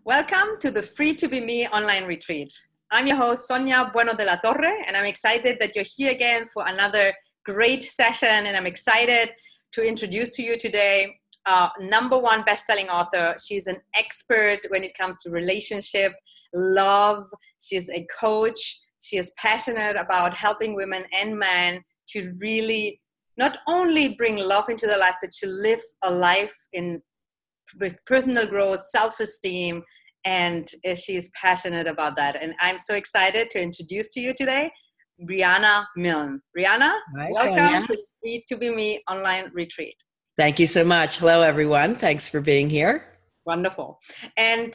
Welcome to the Free to Be Me online retreat. I'm your host, Sonia Bueno de la Torre, and I'm excited that you're here again for another great session. And I'm excited to introduce to you today #1 best-selling author. She's an expert when it comes to relationship, love. She's a coach. She is passionate about helping women and men to really not only bring love into their life, but to live a life with personal growth, self-esteem, and she's passionate about that. And I'm so excited to introduce to you today, Riana Milne. Riana, Hi, welcome Sonia. to the Free to Be Me online retreat. Thank you so much. Hello, everyone. Thanks for being here. Wonderful. And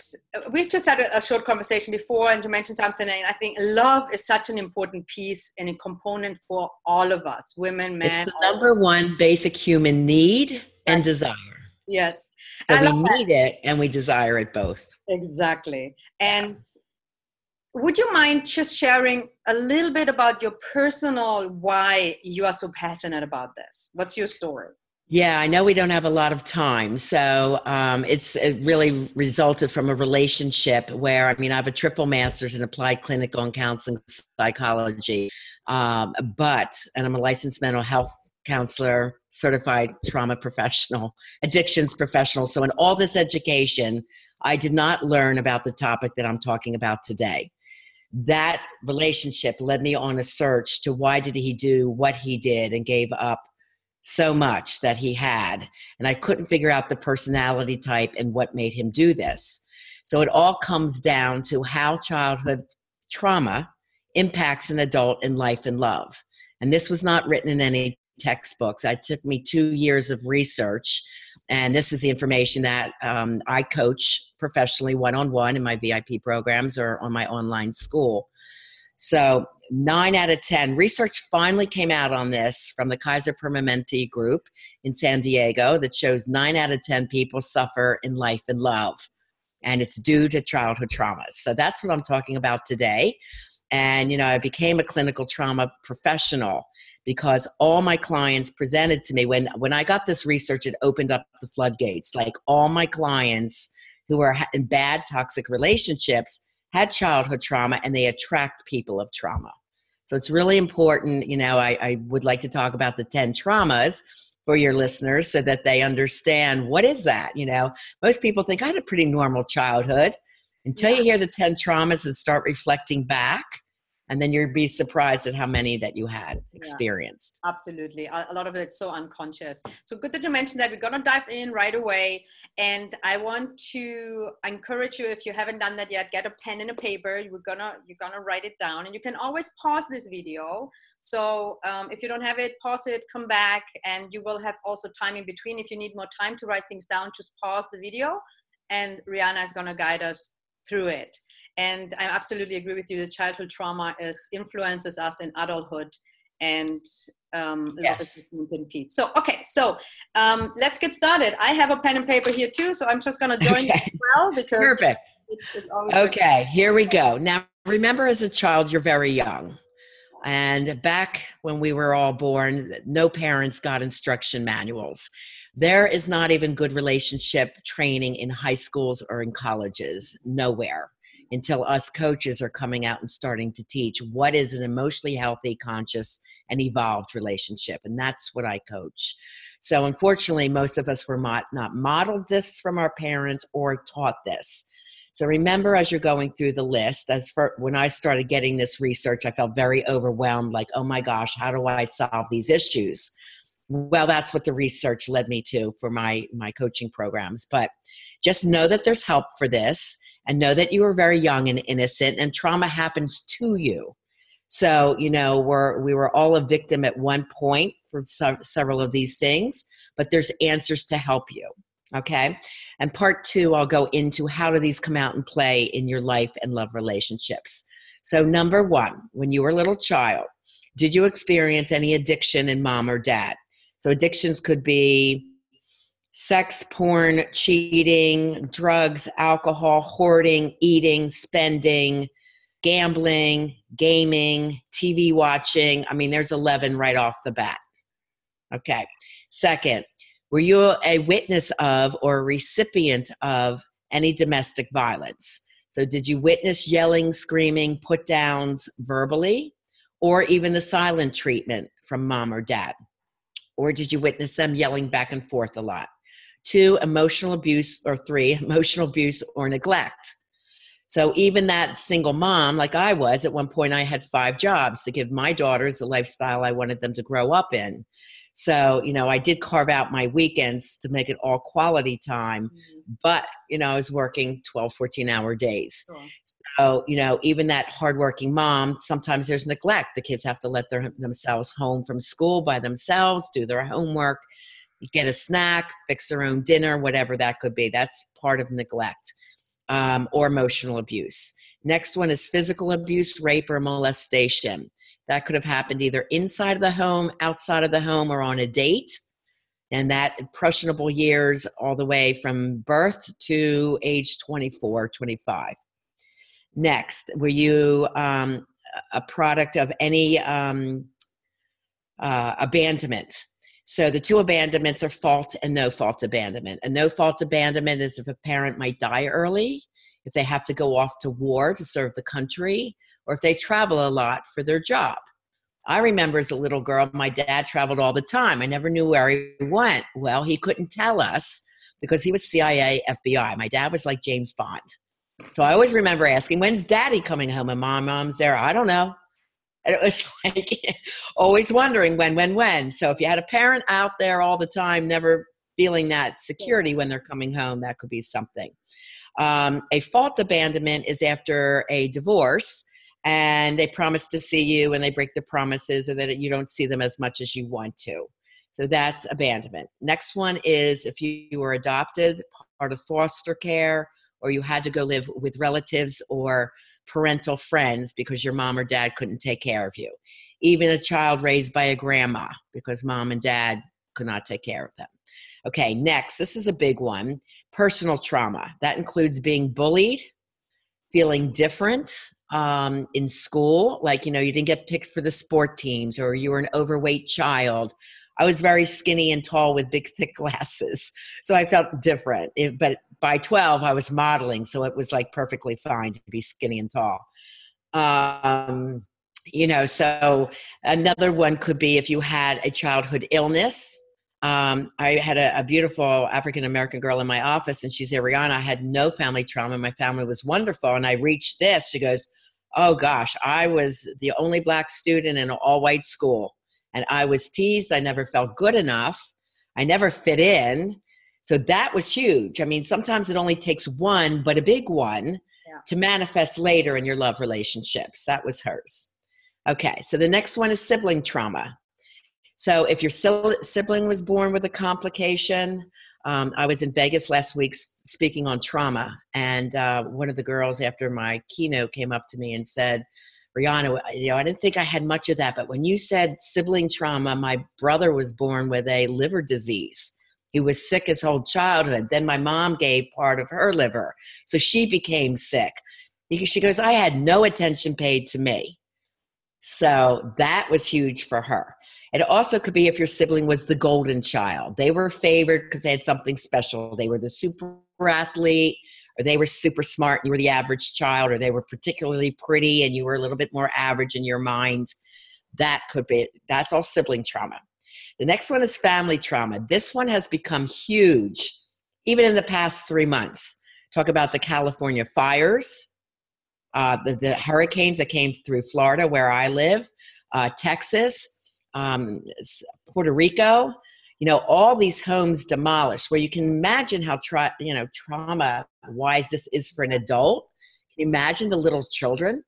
we've just had a short conversation before, and to mention something, and I think love is such an important piece and a component for all of us, women, men. It's the #1 basic human need and desire. Yes. So we need it and we desire it both. Exactly. And would you mind just sharing a little bit about your personal why you are so passionate about this? What's your story? Yeah, I know we don't have a lot of time. So it really resulted from a relationship where, I have a triple master's in applied clinical and counseling psychology, and I'm a licensed mental health counselor, certified trauma professional, addictions professional. So in all this education, I did not learn about the topic that I'm talking about today. That relationship led me on a search to why did he do what he did and gave up so much that he had. And I couldn't figure out the personality type and what made him do this. So it all comes down to how childhood trauma impacts an adult in life and love. And this was not written in any textbooks. It took me 2 years of research. And this is the information that I coach professionally one-on-one in my VIP programs or on my online school. So 9 out of 10, research finally came out on this from the Kaiser Permanente group in San Diego that shows 9 out of 10 people suffer in life and love. And it's due to childhood traumas. So that's what I'm talking about today. And, I became a clinical trauma professional because all my clients presented to me, when I got this research, it opened up the floodgates. Like all my clients who are in bad, toxic relationships had childhood trauma, and they attract people of trauma. So it's really important, I would like to talk about the 10 traumas for your listeners so that they understand what is that. Most people think I had a pretty normal childhood until you hear the 10 traumas and start reflecting back. And then you'll be surprised at how many that you had experienced. Yeah, absolutely. A lot of it's so unconscious. So good that you mentioned that. We're going to dive in right away. And I want to encourage you, if you haven't done that yet, get a pen and a paper. You're gonna write it down. And you can always pause this video. So if you don't have it, pause it, come back. And you will have also time in between. If you need more time to write things down, just pause the video. And Riana is going to guide us through it. And I absolutely agree with you. The childhood trauma influences us in adulthood, and love is Pete. So, let's get started. I have a pen and paper here too, so I'm just going to join you as well because perfect. It's always okay. Here we go. Now, remember, as a child, you're very young, and back when we were all born, no parents got instruction manuals. There is not even good relationship training in high schools or in colleges, nowhere, until us coaches are coming out and starting to teach what is an emotionally healthy, conscious, and evolved relationship. And that's what I coach. So unfortunately, most of us were not modeled this from our parents or taught this. So remember, as you're going through the list, when I started getting this research, I felt very overwhelmed, like, oh my gosh, how do I solve these issues? Well, that's what the research led me to for my coaching programs. But just know that there's help for this, and know that you were very young and innocent, and trauma happens to you. So, we were all a victim at one point for several of these things, but there's answers to help you. Okay. And part 2, I'll go into how do these come out and play in your life and love relationships. So #1, when you were a little child, did you experience any addiction in mom or dad? So addictions could be sex, porn, cheating, drugs, alcohol, hoarding, eating, spending, gambling, gaming, TV watching. There's 11 right off the bat. Okay. Second, were you a witness of or a recipient of any domestic violence. So did you witness yelling, screaming, put downs verbally, or even the silent treatment from mom or dad? Or did you witness them yelling back and forth a lot? 2, emotional abuse, or 3, emotional abuse or neglect. So even that single mom, like I was, at one point I had 5 jobs to give my daughters the lifestyle I wanted them to grow up in. So, I did carve out my weekends to make it all quality time, but, I was working 12, 14-hour days. Sure. So, even that hardworking mom, sometimes there's neglect. The kids have to let themselves home from school by themselves, do their homework, get a snack, fix their own dinner, whatever that could be. That's part of neglect. Or emotional abuse. Next one is physical abuse, rape, or molestation. That could have happened either inside of the home, outside of the home, or on a date. And that impressionable years all the way from birth to age 24, 25. Next, were you a product of any abandonment? So the 2 abandonments are fault and no fault abandonment. A no fault abandonment is if a parent might die early, if they have to go off to war to serve the country, or if they travel a lot for their job. I remember as a little girl, my dad traveled all the time. I never knew where he went. Well, he couldn't tell us because he was CIA, FBI. My dad was like James Bond. So I always remember asking, when's daddy coming home? And mom's there. I don't know. And it was like always wondering when. So if you had a parent out there all the time, never feeling that security when they're coming home, that could be something. A fault abandonment is after a divorce and they promise to see you and they break the promises, or that you don't see them as much as you want to. So that's abandonment. Next one is if you were adopted, part of foster care, or you had to go live with relatives or parental friends because your mom or dad couldn't take care of you. Even a child raised by a grandma because mom and dad could not take care of them. Okay, next, this is a big one, personal trauma. That includes being bullied, feeling different in school, like, you didn't get picked for the sport teams, or you were an overweight child. I was very skinny and tall with big, thick glasses, so I felt different. But by 12, I was modeling, so it was like perfectly fine to be skinny and tall. So another one could be if you had a childhood illness. I had a beautiful African-American girl in my office, and she said, Riana, I had no family trauma. My family was wonderful. And I reached this. She goes, oh, gosh, I was the only Black student in an all-white school. And I was teased. I never felt good enough. I never fit in. So that was huge. I mean, sometimes it only takes one, but a big one, to manifest later in your love relationships. That was hers. Okay, so the next one is sibling trauma. So if your sibling was born with a complication, I was in Vegas last week speaking on trauma, and one of the girls after my keynote came up to me and said, Riana, I didn't think I had much of that, but when you said sibling trauma, my brother was born with a liver disease. He was sick his whole childhood. Then my mom gave part of her liver, so she became sick. She goes, I had no attention paid to me. So that was huge for her. It also could be if your sibling was the golden child. They were favored because they had something special. They were the super athlete, or they were super smart and you were the average child, or they were particularly pretty and you were a little bit more average in your mind. That's all sibling trauma. The next one is family trauma. This one has become huge, even in the past 3 months. Talk about the California fires, the hurricanes that came through Florida, where I live, Texas, Puerto Rico, all these homes demolished, where you can imagine how trauma-wise this is for an adult. Can you imagine the little children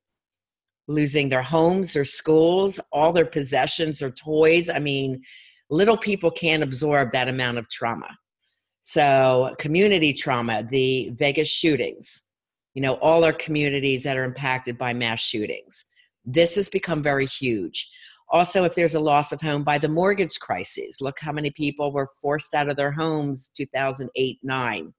losing their homes, their schools, all their possessions, their toys? I mean, little people can't absorb that amount of trauma. So community trauma, the Vegas shootings, all our communities that are impacted by mass shootings. This has become very huge. Also, if there's a loss of home by the mortgage crises, look how many people were forced out of their homes 2008-9.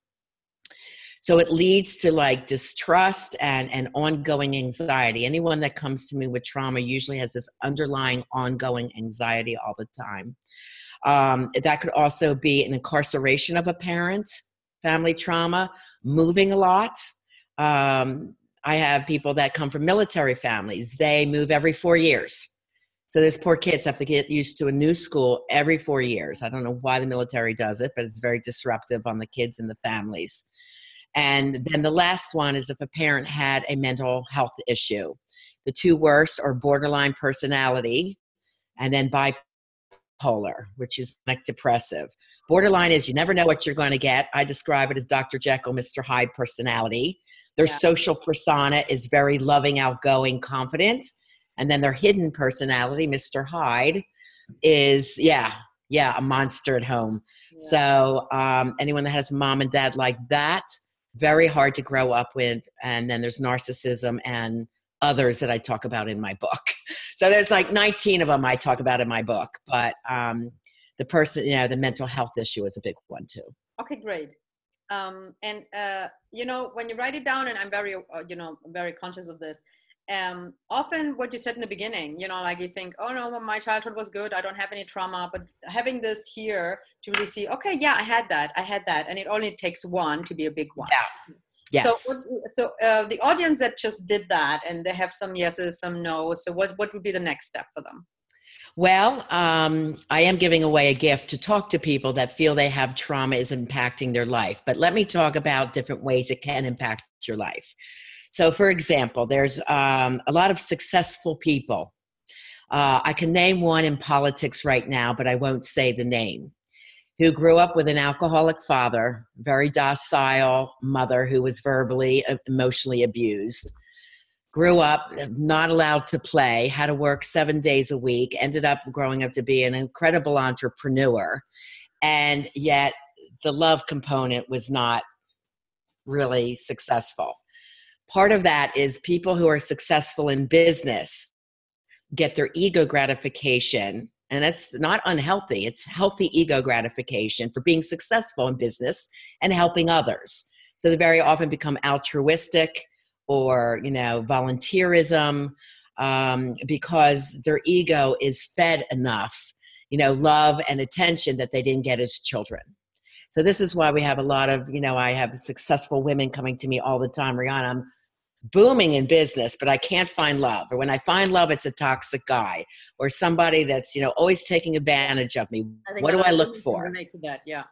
So it leads to distrust and ongoing anxiety. Anyone that comes to me with trauma usually has this underlying ongoing anxiety all the time. That could also be an incarceration of a parent. family trauma, moving a lot. I have people that come from military families. They move every 4 years. So these poor kids have to get used to a new school every 4 years. I don't know why the military does it, but it's very disruptive on the kids and the families. And then the last one is if a parent had a mental health issue. The two worst are borderline personality and then bipolar, which is like depressive. Borderline is you never know what you're going to get. I describe it as Dr. Jekyll, Mr. Hyde personality. Their social persona is very loving, outgoing, confident. And then their hidden personality, Mr. Hyde, is, a monster at home. Yeah. So anyone that has a mom and dad like that, very hard to grow up with. And then there's narcissism and others that I talk about in my book. So there's like 19 of them I talk about in my book. But the person, the mental health issue is a big one too. Okay, great. And when you write it down, and I'm very, very conscious of this, often what you said in the beginning, like you think, oh no, my childhood was good, I don't have any trauma, but having this here to really see, okay, yeah, I had that, and it only takes one to be a big one. Yeah. Yes. So the audience that just did that, and they have some yeses, some no's, so what would be the next step for them? Well, I am giving away a gift to talk to people that feel they have trauma is impacting their life. But let me talk about different ways it can impact your life. So, for example, there's a lot of successful people. I can name one in politics right now, but I won't say the name, who grew up with an alcoholic father, very docile mother who was verbally, emotionally abused. Grew up not allowed to play, had to work 7 days a week, ended up growing up to be an incredible entrepreneur. And yet the love component was not really successful. Part of that is people who are successful in business get their ego gratification, and it's not unhealthy. It's healthy ego gratification for being successful in business and helping others. So they very often become altruistic or, volunteerism, because their ego is fed enough, love and attention that they didn't get as children. So this is why we have a lot of, I have successful women coming to me all the time. Riana, I'm booming in business, but I can't find love. Or when I find love, it's a toxic guy or somebody that's, always taking advantage of me. What do I look for? Relate to that, yeah.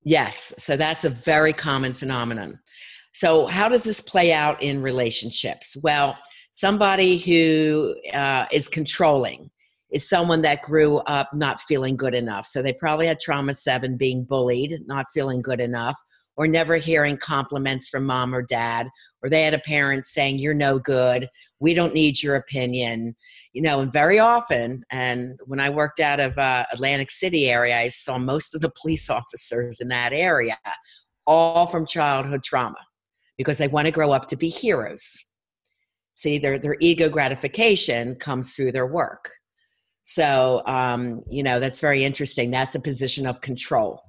Yes. So that's a very common phenomenon. So how does this play out in relationships? Well, somebody who is controlling is someone that grew up not feeling good enough. So they probably had trauma 7, being bullied, not feeling good enough, or never hearing compliments from mom or dad, or they had a parent saying, you're no good, we don't need your opinion, and very often, and when I worked out of Atlantic City area, I saw most of the police officers in that area, all from childhood trauma, because they want to grow up to be heroes. See, their ego gratification comes through their work. So, that's very interesting. That's a position of control.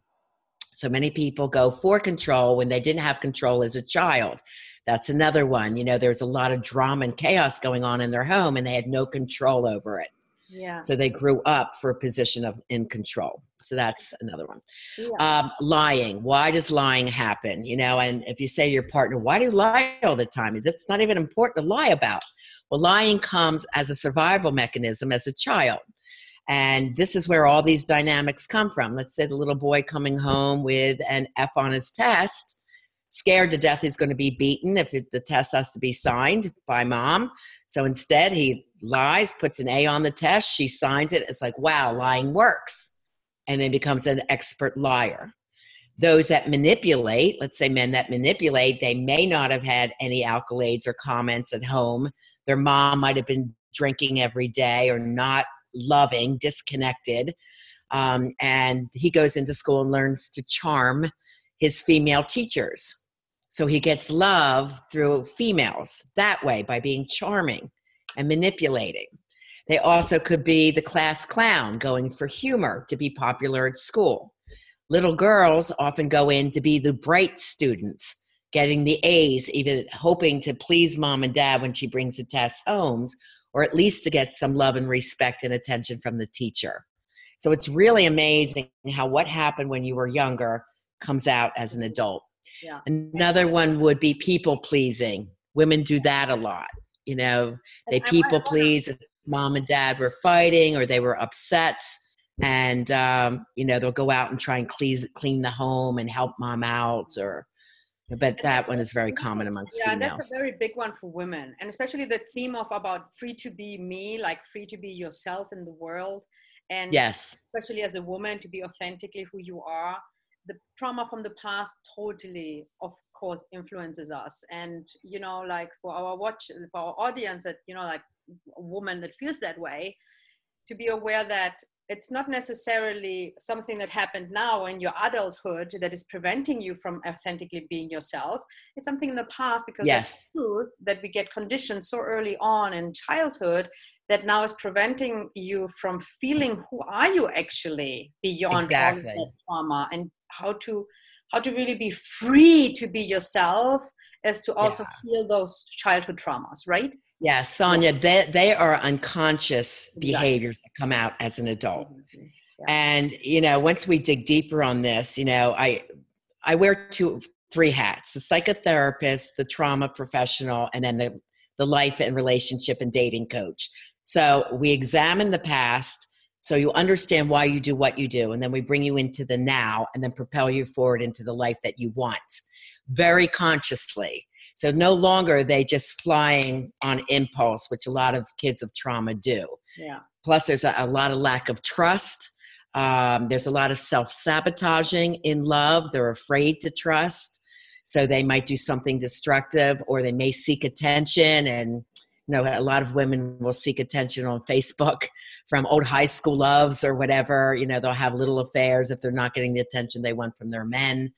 So many people go for control when they didn't have control as a child. That's another one. There's a lot of drama and chaos going on in their home and they had no control over it. Yeah. So they grew up for a position in control. So that's another one. Yeah. Lying. Why does lying happen? And if you say to your partner, why do you lie all the time? That's not even important to lie about. Well, lying comes as a survival mechanism as a child. And this is where all these dynamics come from. Let's say the little boy coming home with an F on his test, scared to death he's going to be beaten if the test has to be signed by mom. So instead he lies, puts an A on the test, she signs it. It's like, wow, lying works. And then becomes an expert liar. Those that manipulate, let's say men that manipulate, they may not have had any accolades or comments at home. Their mom might have been drinking every day or not loving, disconnected. And he goes into school and learns to charm his female teachers. So he gets love through females that way, by being charming and manipulating. They also could be the class clown, going for humor to be popular at school. Little girls often go in to be the bright students, getting the A's, even hoping to please mom and dad when she brings the test home, or at least to get some love and respect and attention from the teacher. So it's really amazing how what happened when you were younger comes out as an adult. Yeah. Another one would be people pleasing. Women do that a lot. You know, And they people please if mom and dad were fighting or they were upset. And, you know, they'll go out and try and clean the home and help mom out, or, but that one is very common amongst yeah, females. that's a very big one for women, and especially the theme of about free to be me, like free to be yourself in the world, and Yes. especially as a woman to be authentically who you are. The trauma from the past totally, of course, influences us, and you know, like for our audience, that you know, like a woman that feels that way, to be aware that it's not necessarily something that happened now in your adulthood that is preventing you from authentically being yourself. It's something in the past, because that's truth that we get conditioned so early on in childhood that now is preventing you from feeling who are you actually beyond all of that trauma, and how to really be free to be yourself, is to also heal those childhood traumas, right? Yeah, Sonia, they are unconscious behaviors that come out as an adult. Yeah. And, you know, once we dig deeper on this, you know, I wear 3 hats: the psychotherapist, the trauma professional, and then the life and relationship and dating coach. So we examine the past so you understand why you do what you do, and then we bring you into the now and then propel you forward into the life that you want, very consciously. So no longer are they just flying on impulse, which a lot of kids of trauma do. Yeah. Plus, there's a lot of lack of trust. There's a lot of self-sabotaging in love. They're afraid to trust. So they might do something destructive, or they may seek attention. And, you know, a lot of women will seek attention on Facebook from old high school loves or whatever. You know, they'll have little affairs if they're not getting the attention they want from their men.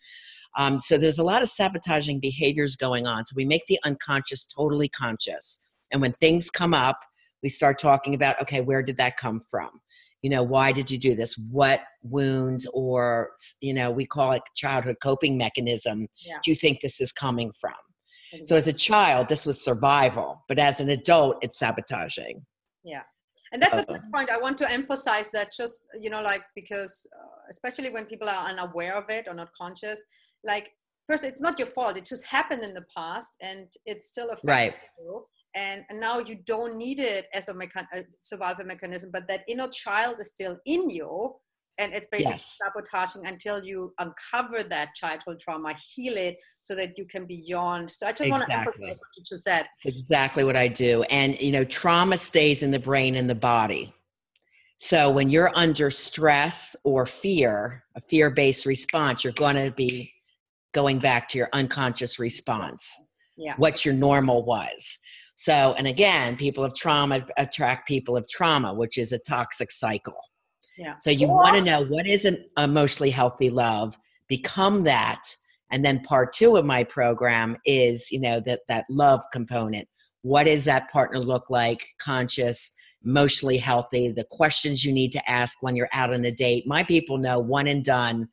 So there's a lot of sabotaging behaviors going on. So we make the unconscious totally conscious. And when things come up, we start talking about, okay, where did that come from? You know, why did you do this? What wound, or, you know, we call it childhood coping mechanism, do you think this is coming from? Exactly. So as a child, this was survival, but as an adult, it's sabotaging. Yeah. And that's a good point. I want to emphasize that, just, you know, like, because especially when people are unaware of it or not conscious, like, first, it's not your fault. It just happened in the past, and it's still affecting you. And now you don't need it as a survival mechanism, but that inner child is still in you. And it's basically sabotaging until you uncover that childhood trauma, heal it, so that you can be beyond. So I just want to emphasize what you just said. That's exactly what I do. And, you know, trauma stays in the brain and the body. So when you're under stress or fear, a fear-based response, you're going to be going back to your unconscious response, what your normal was. So, and again, people of trauma attract people of trauma, which is a toxic cycle. Yeah. So you want to know, what is an emotionally healthy love? Become that. And then part 2 of my program is, you know, that love component. What does that partner look like? Conscious, emotionally healthy, the questions you need to ask when you're out on a date. My people know, one and done.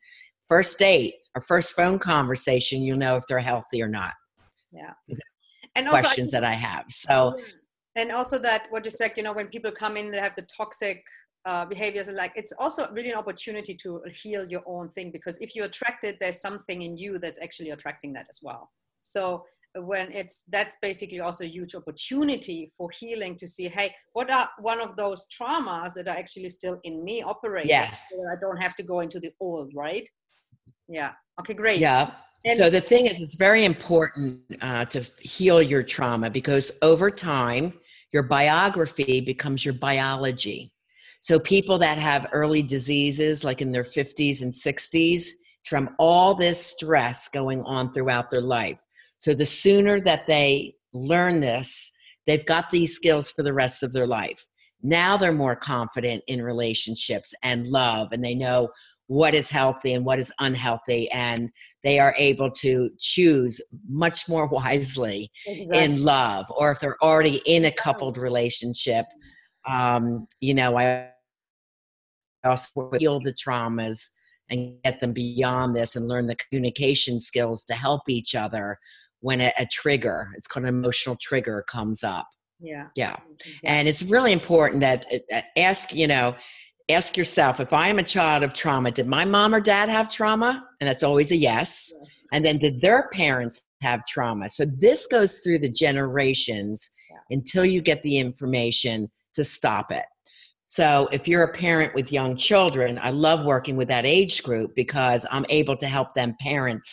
First date or first phone conversation, you'll know if they're healthy or not. Yeah. And also questions that I have. So, and also that what you said, you know, when people come in, they have the toxic behaviors, and like, it's also really an opportunity to heal your own thing, because if you attract it, there's something in you that's actually attracting that as well. So when that's basically also a huge opportunity for healing, to see, hey, what are one of those traumas that are actually still in me operating? Yes. So that I don't have to go into the old, right? Yeah. Okay, great. Yeah. And so the thing is, it's very important to heal your trauma, because over time, your biography becomes your biology. So people that have early diseases, like in their 50s and 60s, it's from all this stress going on throughout their life. So the sooner that they learn this, they've got these skills for the rest of their life. Now they're more confident in relationships and love, and they know what is healthy and what is unhealthy, and they are able to choose much more wisely in love. Or if they're already in a coupled relationship, you know, I also heal the traumas and get them beyond this, and learn the communication skills to help each other when a trigger, it's called an emotional trigger, comes up. Yeah. And it's really important that ask, you know, ask yourself, if I am a child of trauma, did my mom or dad have trauma? And that's always a yes. Yes. And then did their parents have trauma? So this goes through the generations Yeah. until you get the information to stop it. So if you're a parent with young children, I love working with that age group because I'm able to help them parent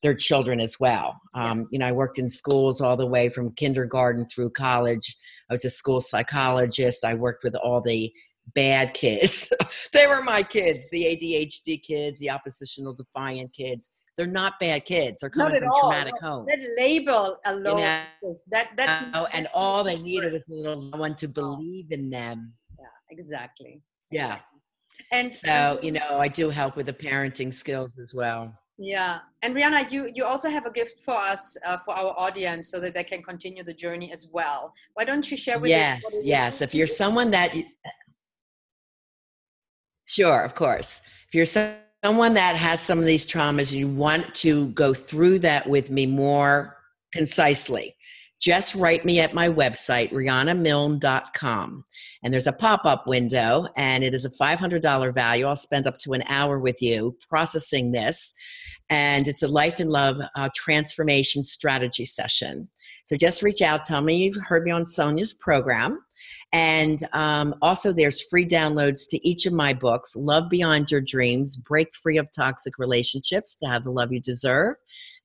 their children as well. Yes. I worked in schools all the way from kindergarten through college. I was a school psychologist. I worked with all the bad kids. They were my kids, the ADHD kids, the oppositional defiant kids. They're not bad kids. They're Not coming at from all. traumatic homes. That label You alone, know, that's and all they needed was a little someone to believe in them. yeah, exactly. Yeah. Exactly. And So, I do help with the parenting skills as well. yeah, and Riana, you also have a gift for us, for our audience, so that they can continue the journey as well. Why don't you share with us Yes, what it yes. If you're is? someone that, sure, of course. If you're someone that has some of these traumas and you want to go through that with me more concisely, just write me at my website, rianamilne.com. And there's a pop-up window, and it is a $500 value. I'll spend up to an hour with you processing this. And it's a life and love transformation strategy session. So just reach out, tell me you've heard me on Sonia's program. And also, there's free downloads to each of my books: Love Beyond Your Dreams, Break Free of Toxic Relationships to Have the Love You Deserve,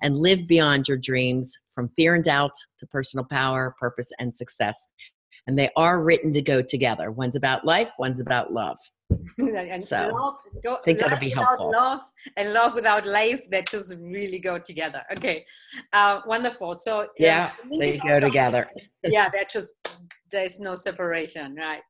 and Live Beyond Your Dreams, From Fear and Doubt to Personal Power, Purpose, and Success. And they are written to go together. One's about life, one's about love. And So love, I think that'll be without helpful. love and love without life, that just really go together. Okay, wonderful. So Yeah, the link they is go also, together. yeah, there's no separation, right?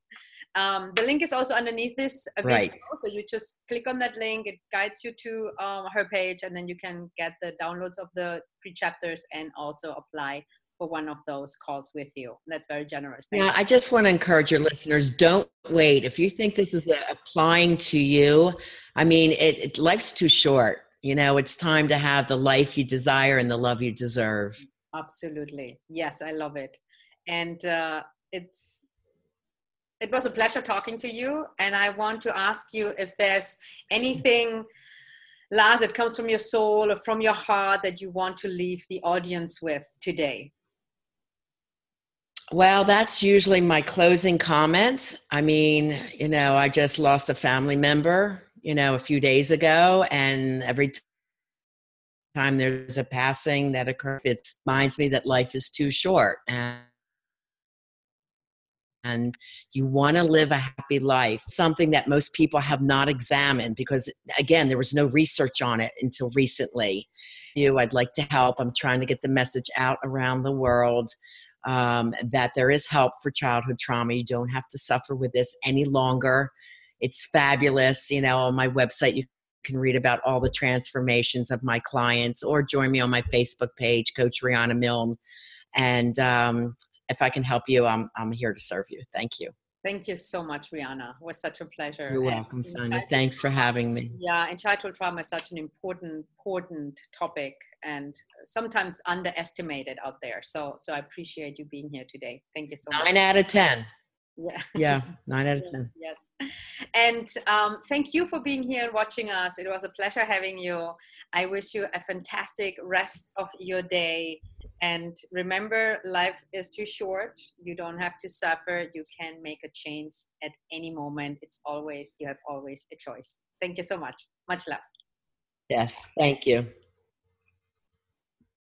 The link is also underneath this video, Right. so you just click on that link. It guides you to her page, and then you can get the downloads of the free chapters and also apply for one of those calls with you. That's very generous. Thank Yeah, I just want to encourage your listeners, don't wait. If you think this is applying to you, I mean, life's too short. It's time to have the life you desire and the love you deserve. you. Absolutely. Yes, I love it. And it's it was a pleasure talking to you. And I want to ask you if there's anything last that comes from your soul or from your heart that you want to leave the audience with today. Well, that's usually my closing comment. I mean, I just lost a family member, a few days ago, and every time there's a passing that occurs, it reminds me that life is too short. And you want to live a happy life, something that most people have not examined because, again, there was no research on it until recently. I'd like to help. I'm trying to get the message out around the world that there is help for childhood trauma. You don't have to suffer with this any longer. It's fabulous. On my website, you can read about all the transformations of my clients, or join me on my Facebook page, Coach Riana Milne. And if I can help you, I'm here to serve you. Thank you. Thank you so much, Riana. It was such a pleasure. You're welcome, Sonia. Thanks for having me. Yeah, and childhood trauma is such an important topic, and sometimes underestimated out there. So I appreciate you being here today. Thank you so much. 9 out of 10. Yeah. Yeah, 9 out of 10. Yes. And thank you for being here and watching us. It was a pleasure having you. I wish you a fantastic rest of your day. And remember, life is too short. You don't have to suffer. You can make a change at any moment. You have always a choice. Thank you so much. Much love. Yes, thank you.